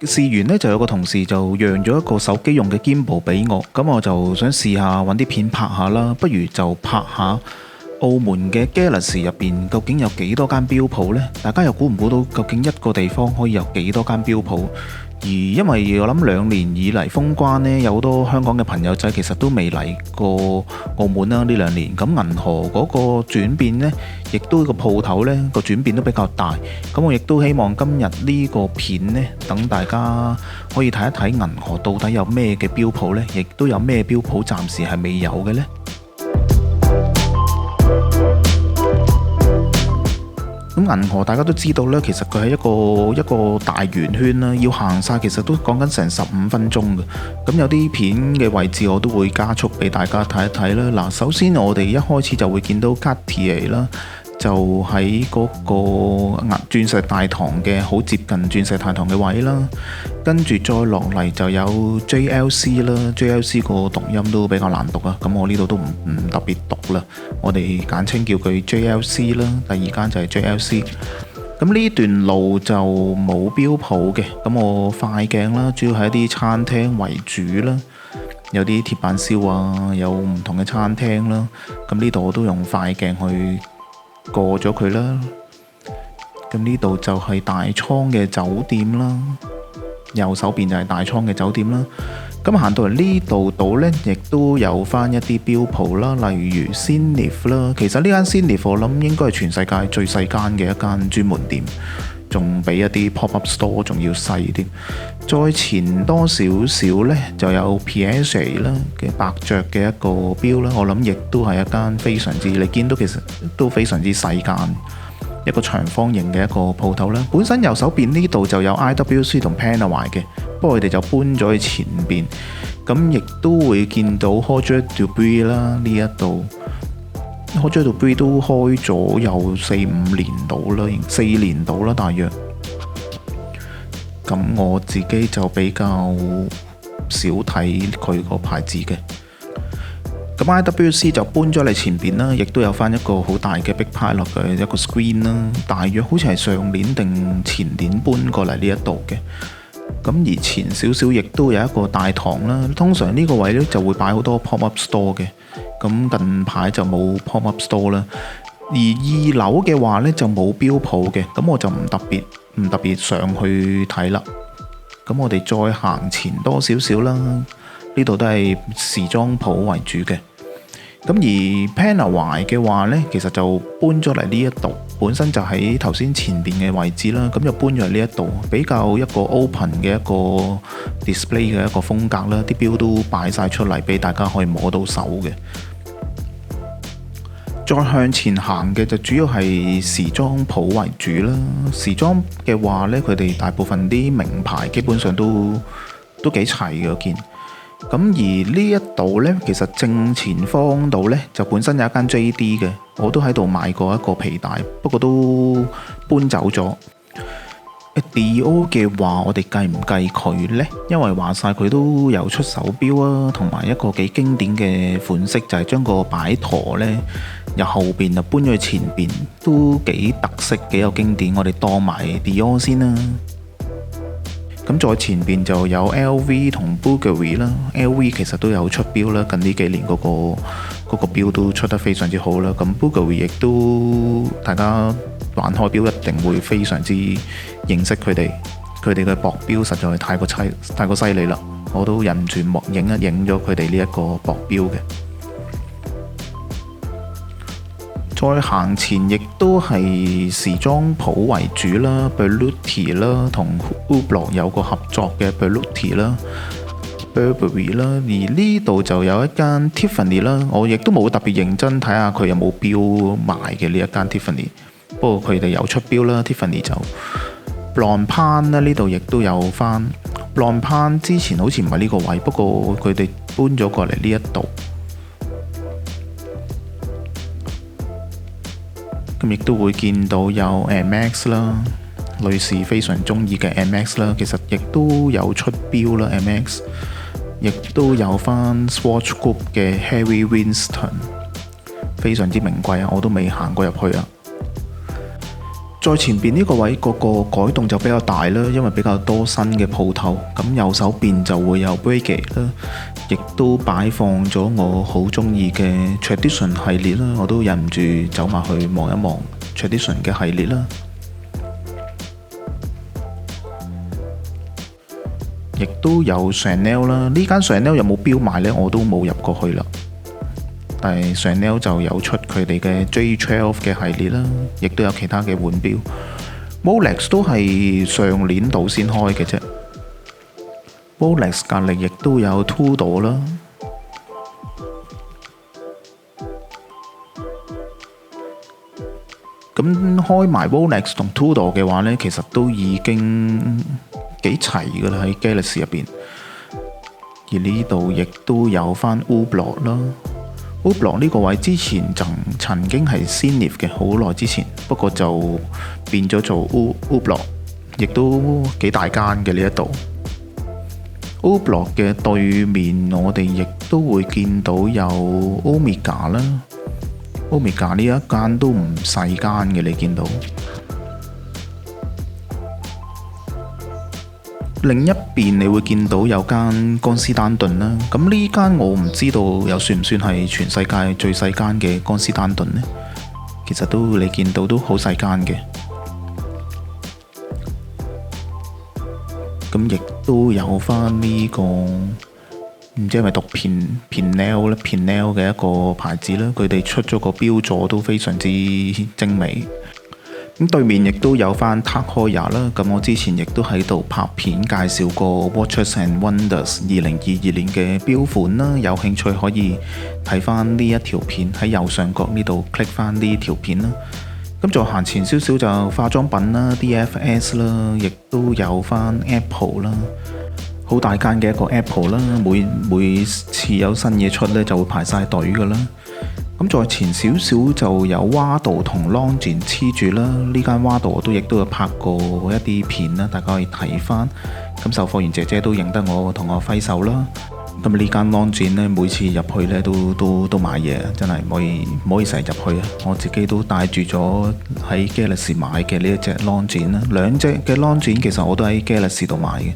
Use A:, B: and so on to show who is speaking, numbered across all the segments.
A: 試完呢，就有個同事就讓咗一個手機用嘅 gimbal 俾我，咁我就想試下揾啲片拍下啦，不如就拍下澳門嘅 Galaxy 入邊究竟有幾多間標鋪呢？大家又估唔估到究竟一個地方可以有幾多間標鋪？而因為我諗2年以嚟封關呢，有好多香港嘅朋友仔其實都未嚟過澳門啦。呢2年咁銀河嗰個轉變呢，亦都個鋪頭呢個轉變都比較大。咁我亦都希望今日呢個片呢，等大家可以睇一睇銀河到底有咩嘅標鋪呢，亦都有咩標鋪暫時係未有嘅呢。咁銀河大家都知道咧，其實佢係一個大圓圈啦，要行晒其實都講緊成15分鐘嘅。咁有啲片嘅位置我都會加速俾大家睇一睇啦。嗱，首先我哋一開始就會見到 Cartier 啦，就喺嗰個鑽石大堂嘅好接近鑽石大堂嘅位啦。跟住再落嚟就有 JLC 啦，JLC 個讀音都比較難讀啊，咁我呢度都唔特別讀啦，我哋簡稱叫佢 JLC 啦。第二間就係 JLC。咁呢段路就冇標鋪嘅，咁我快鏡啦，主要係一啲餐廳為主啦，有啲鐵板燒啊，有唔同嘅餐廳啦。咁呢度我都用快鏡去過咗佢啦。咁呢度就係大倉嘅酒店啦。右手邊就係大倉嘅酒店啦。咁行到嚟呢度度呢，亦都有翻一啲標鋪啦，例如 Zenith 啦。其實呢間 Zenith 我諗應該係全世界最細間嘅一間專門店，仲比一啲 pop-up store 仲要細啲。再前多少少呢，就有 Piaget 啦嘅伯爵嘅一個標啦。我諗亦都係一間非常之，你見到其實都非常之細間。一個長方形嘅一個鋪頭啦，本身右手邊呢度就有 IWC 同 Panerai 嘅，不過佢哋就搬咗去前邊。咁亦都會見到 Roger Dubuis 啦，呢一度 Roger Dubuis 都開咗有4-5年到啦，4年到啦大約。咁我自己就比較少睇佢個牌子嘅。咁 IWC 就搬咗嚟前邊啦，亦都有翻一個好大嘅 Big Pilot 嘅一個 screen 啦，大約好似係上年定前年搬過嚟呢一度嘅。咁而前少少亦都有一個大堂啦，通常呢個位呢就會擺好多 pop-up store 嘅，咁近排就冇 pop-up store 啦。而2樓嘅話呢就冇標鋪嘅，咁我就唔特別上去睇啦。咁我哋再行前多少少啦。呢度都係時裝鋪為主嘅，咁而 Panerai 嘅話呢，其實就搬咗嚟呢一度，本身就喺頭先前邊嘅位置啦，咁就搬咗嚟呢一度，比較一個 open 嘅一個 display 嘅一個風格啦，啲錶都擺晒出嚟俾大家可以摸到手嘅。再向前行嘅就主要係時裝鋪為主啦，時裝嘅話呢，佢哋大部分啲名牌基本上都幾齊嘅，我見。咁而呢一度呢，其實正前方度呢，就本身有一間 JD 嘅，我都喺度買過一個皮帶，不過都搬走咗。Dior 嘅話，我哋計唔計佢呢？因為話晒佢都有出手錶啊，同埋一個幾經典嘅款式，就係將個擺陀呢由後邊就搬咗去前邊，都幾特色，幾有經典。我哋當埋 Dior 先啦。咁再前邊就有 LV 同 Bulgari 啦 ，LV 其實都有出錶啦，近呢幾年嗰個錶都出得非常之好啦。咁 Bulgari 亦都大家玩開錶一定會非常之認識佢哋嘅薄錶，實在係太過犀利啦！我都忍唔住影咗佢哋呢一個薄錶嘅。再行前亦都係時裝鋪為主啦 Berluti 啦，同 Hublot 有個合作嘅 Berluti 啦 Burberry 啦，而呢度就有一間 Tiffany 啦，我亦都冇特別認真睇下佢有冇錶賣嘅呢一間 Tiffany， 不過佢哋有出錶啦 Tiffany 就 Blancpain 啦，呢度亦都有翻 Blancpain， 之前好似唔係呢個位，不過佢哋搬咗過嚟呢一度。咁亦都會見到有 MX 啦，女士非常中意嘅 MX 啦，其實亦都有出錶啦 MX， 亦都有翻 Swatch Group 嘅 Harry Winston， 非常之名貴啊，我都未行過入去啊。再前邊呢個位個改動就比較大啦，因為比較多新嘅鋪頭。咁右手邊就會有 Breakit 啦，亦都擺放咗我好中意嘅 Tradition 系列啦，我都忍唔住走埋去望一望 Tradition 嘅系列啦。亦都有 Chanel 啦，呢間 Chanel 有冇標賣呢？我都冇入過去啦。但係 Chanel 就有出佢哋嘅 J12 嘅系列啦，亦都有其他嘅腕錶。Rolex 都係上年度先開嘅啫。Rolex 隔離亦都有 Tudor 啦。咁開埋 Rolex 同 Tudor 嘅話呢，其實都已經幾齊㗎啦喺 Galaxy 入邊。而呢度亦都有翻 Hublot 啦。Hublot 呢個位之前曾經係 Zenith 嘅，好耐之前，不過就變咗做 Hublot， 亦都幾大間嘅呢一度。Hublot 嘅對面，我哋亦都會見到有 Omega 啦。Omega 呢一間都唔細間嘅，你見到。另一邊你會見到有間江詩丹頓啦，咁呢間我唔知道又算唔算係全世界最細間嘅江詩丹頓呢？其實都你見到都好細間嘅。咁亦都有翻呢個唔知係咪讀 Pinel 咧 Pinel 嘅一個牌子啦，佢哋出咗個標座都非常之精美。咁對面亦都有翻 Tag Heuer啦，咁我之前亦都喺度拍片介紹過 Watches and Wonders 2022年嘅錶款啦，有興趣可以睇翻呢一條片，喺右上角呢度 click 翻呢條片啦。咁再行前少少就化妝品啦 ，DFS 啦，亦都有翻 Apple 啦，好大間嘅一個 Apple 啦，每次有新嘢出呢，就會排晒隊噶啦。咁再前少少就有 Wado 同 Longines 黐住啦，呢間 Wado 我都亦都有拍過一啲片啦，大家可以睇翻。咁售貨員姐姐都認得我，同我揮手啦。咁呢間 Longines 呢，每次入去呢都買嘢，真係唔可以成日入去啊！我自己都帶住咗喺 Galaxy 買嘅呢一隻 Longines 啦，兩隻嘅 Longines其實我都喺 Galaxy 度買嘅，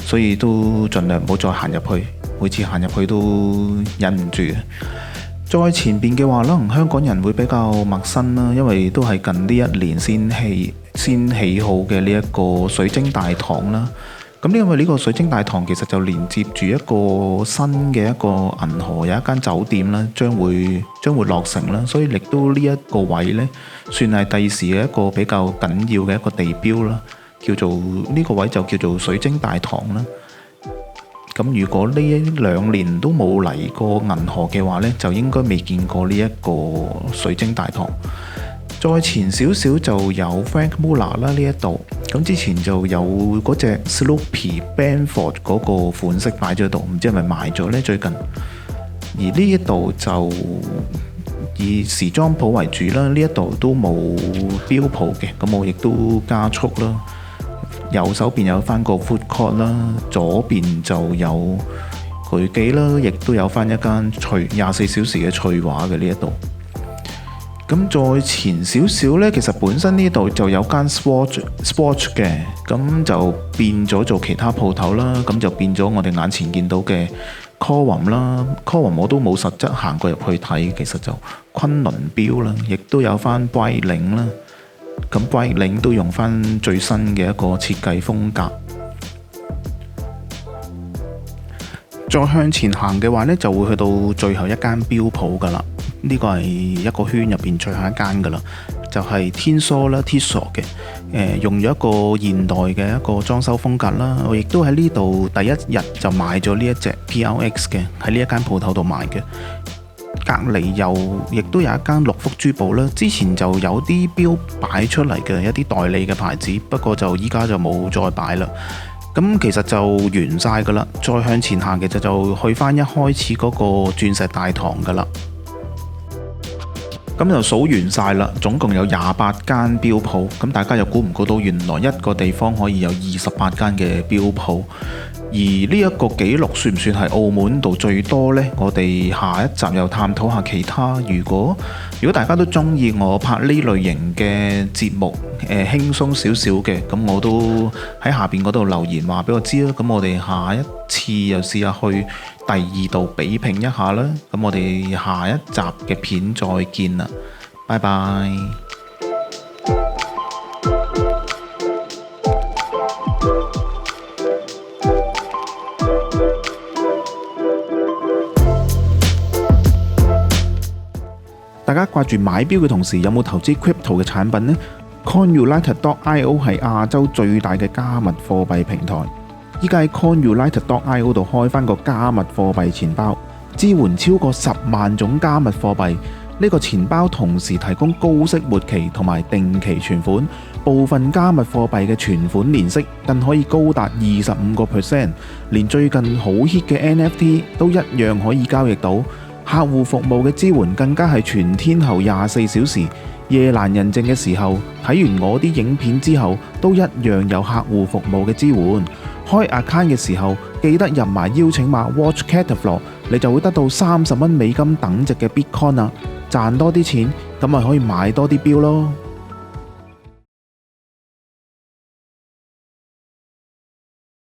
A: 所以都盡量唔好再行入去，每次行入去都忍唔住。再前邊嘅話，可能香港人會比較陌生啦，因為都係近呢一年先起好嘅呢一個水晶大堂啦。咁因為呢個水晶大堂其實就連接住一個新嘅一個銀河，有一間酒店啦，將會落成啦，所以亦都呢一個位呢，算係第時嘅一個比較緊要嘅一個地標啦，叫做呢個位就叫做水晶大堂啦。咁如果呢2年都冇嚟過銀河嘅話呢，就應該未見過呢一個水晶大堂。再前少少就有 Franck Muller 啦，呢一度，咁之前就有嗰隻 Sloopy Benford 嗰個款式擺咗喺度，唔知係咪賣咗呢最近。而呢一度就以時裝鋪為主啦，呢一度都冇錶鋪嘅，咁我亦都加速啦。右手邊有翻個 food court 啦，左邊就有巨記啦，亦都有翻一間24小時嘅翠華嘅呢一度。咁再前少少呢，其實本身呢度就有間 Swatch 嘅，咁就變咗做其他鋪頭啦，咁就變咗我哋眼前見到嘅 Cobham 啦。Cobham 我都冇實質行過入去睇，其實就昆侖錶啦，亦都有翻 Breitling 啦。咁 Breitling 都用翻最新嘅一個設計風格。再向前行嘅話呢，就會去到最後一間錶鋪噶啦。呢個係一個圈入邊最後一間噶啦，就係 Tissot 啦 ，Tissot 嘅，用咗一個現代嘅一個裝修風格啦。我亦都喺呢度第一日就買咗呢一隻 PRX 嘅，喺呢一間鋪頭度買嘅。隔離亦都有一間六福珠寶啦，之前就有啲錶擺出嚟嘅一啲代理嘅牌子，不過就依家就冇再擺啦。咁其實就完晒噶啦，再向前行嘅就去翻一開始嗰個鑽石大堂噶啦。咁就數完晒啦，總共有28間錶鋪，咁大家又估唔估到原來一個地方可以有28間嘅錶鋪？而呢一個紀錄算唔算係澳門度最多呢？我哋下一集又探討下其他。如果大家都中意我拍呢類型嘅節目，輕鬆少少嘅，咁我都喺下邊嗰度留言話俾我知啦。咁我哋下一次又試下去第二度比拼一下啦。咁我哋下一集嘅片再見啦，拜拜。大家掛住買錶嘅同時，有冇投資 crypto 嘅產品呢？CoinUnited.io 係亞洲最大嘅加密貨幣平台。依家喺 CoinUnited.io 度開返個加密貨幣錢包，支援超過10萬種加密貨幣。呢個錢包同時提供高息活期同埋定期存款，部分加密貨幣嘅存款年息更可以高達25%，連最近好 hit 嘅 NFT 都一樣可以交易到。客戶服務嘅支援更加係全天候24小時，夜闌人靜嘅時候睇完我啲影片之後，都一樣有客戶服務嘅支援。開 account 嘅時候記得入埋邀請碼 Watch Cataflog， 你就會得到$30美金等值嘅 Bitcoin啦，賺多啲錢咁咪可以買多啲錶咯。